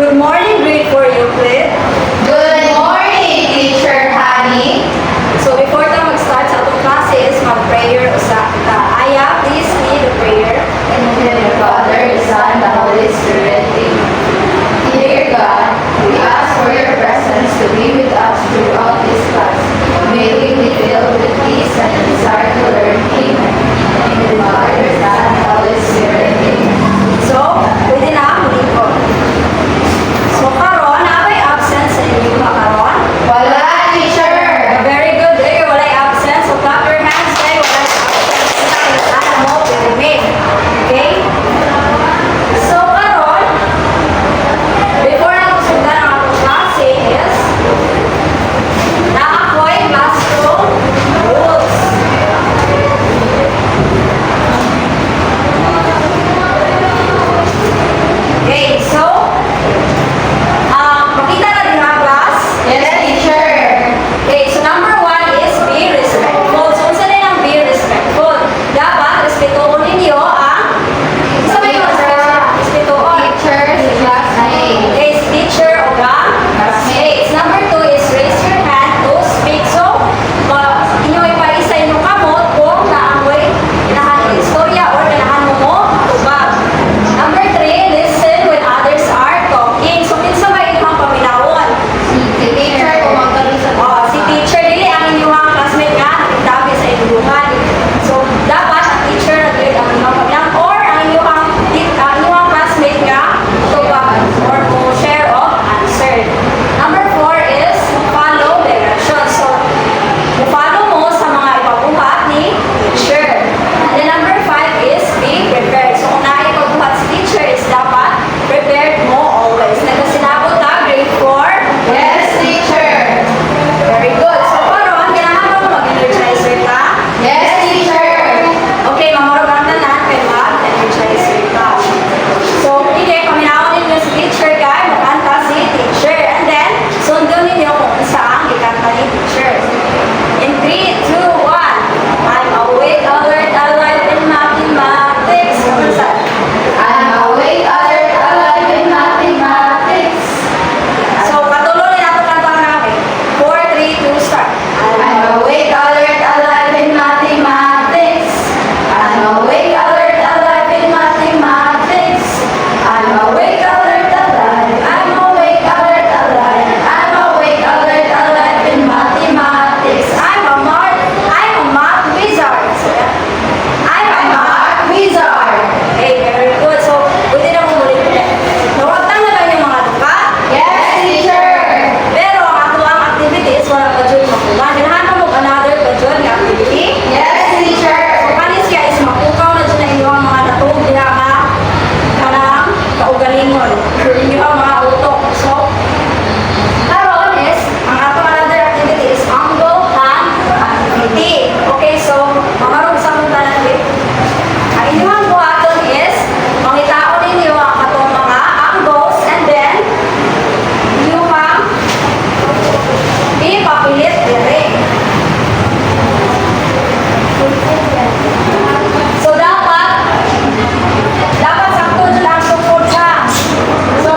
Good morning, grade 4 Euclid. Good morning, Teacher Honey. So before tayo mag-start sa atong classes, mag-prayer sa kita. Aya, please lead the prayer. In the name of the Father, the Son, and the Holy Spirit. Amen. Dear God, we ask for your presence to be with us throughout this class. May we be filled with peace and a desire to learn. Amen. In the name of the Father, the Son, and the Holy Spirit. Amen. So, pwede na muli ko. So, karon, abay absent sa inyo mga karon. Wala, Teacher! Very good. There, walay absent. So, clap your hands. There, walay absent. Sa mo, remain. Okay? So, karon, before na magsundan ang atong klase is, na-ako'y classroom rules. Okay, so, makita na din ha, class? Yes, Teacher! Okay, so number 1 is be respectful. So, unsa na yung be respectful? Dapat, respetuhin ninyo ang isa ba yung respetuhin? Teacher, si classmate. Okay, si teacher o ang classmates. Number 2 is raise your hand to speak. So, inyo ipaisa inyong kamot kung naamoy ganahan ng istorya or ganahan mo tubag. Number 3, listen when others are talking. So, kinsa ba inyong paminawon? Si Teacher, kumangkaroon sa Si teacher dili ang inyong classmate nga nagtabi sa inyuhan. So dapat ang teacher nagdili ang inyong paglang or ang inyong classmate nga tubag or mo share of answer. Number 4 is follow directions. So follow mo sa mga ipabuhat ni teacher. And then number 5 is be prepared. So kung naipabuhat si teacher is dapat prepared mo always. Nagkasinabot ta grade 4. Yes, Teacher! Very good. So, karon kailangan mo mag-energizer ka. Yes, Teacher! Okay, mamurog ang tanan kay mag-energizer ka. So, hindi, paminawon ninyo si teacher guy, magkanta si teacher. And then, sundon ninyo kung saan ikanta ni teacher. In 3, 2, 1. I'm awake, alert, alive in mathematics. Ano sa? I'm awake, alert, alive in mathematics. So, patuloy na ito kanta namin. 4, 3, 2, start. I'm awake, alert, alive in mathematics. I'm awake, alert, alive in mathematics. I'm awake, alert, alive. I'm awake, alert, alive. I'm awake, alert, alive in mathematics. I'm a math wizard. So, yeah. I'm a math Wizard. Okay, very good. So, pwede na mong ulit-ulit. Nawagtan na ba yung mga duka? Yes, Teacher. Pero ang ato ang activities, wala pa dyan makuha. Ganahan mo another pa dyan nga activity. Yes, Teacher. So, panis kaya is makukaw na dyan na inyong mga natog diha nga kanang kaugalingon. So, inyong mga utok. So, karon is, ang ato another activity is angle hand activity. Okay, so, mamarong sa mong tanan with ang inyong buhaton is, pangitaon ninyo ang atong mga angles and then, inyong ipapilit dire. So, dapat sakto dyan ang support sa. So,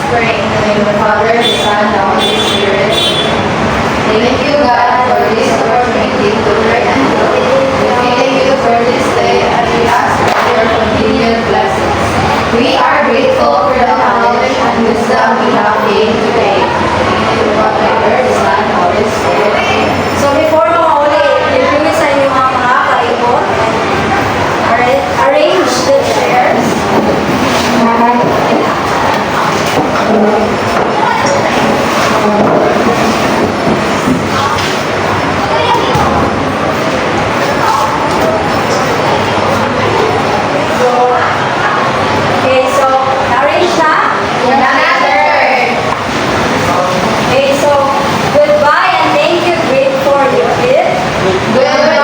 pray in the name of the Father, the Son, and the Holy Spirit. Thank you, God, for this opportunity to learn and grow. We thank you for this day and we ask for your continued blessings. We are grateful for the knowledge and wisdom we have gained today. In the name of the Father, the Son, and the Holy Spirit. Amen. So before mo uli, review sa inyong mga paikot. Arrange the chairs. Okay, so arrange na. Another. Okay, so goodbye and thank you, great for your gift. Goodbye.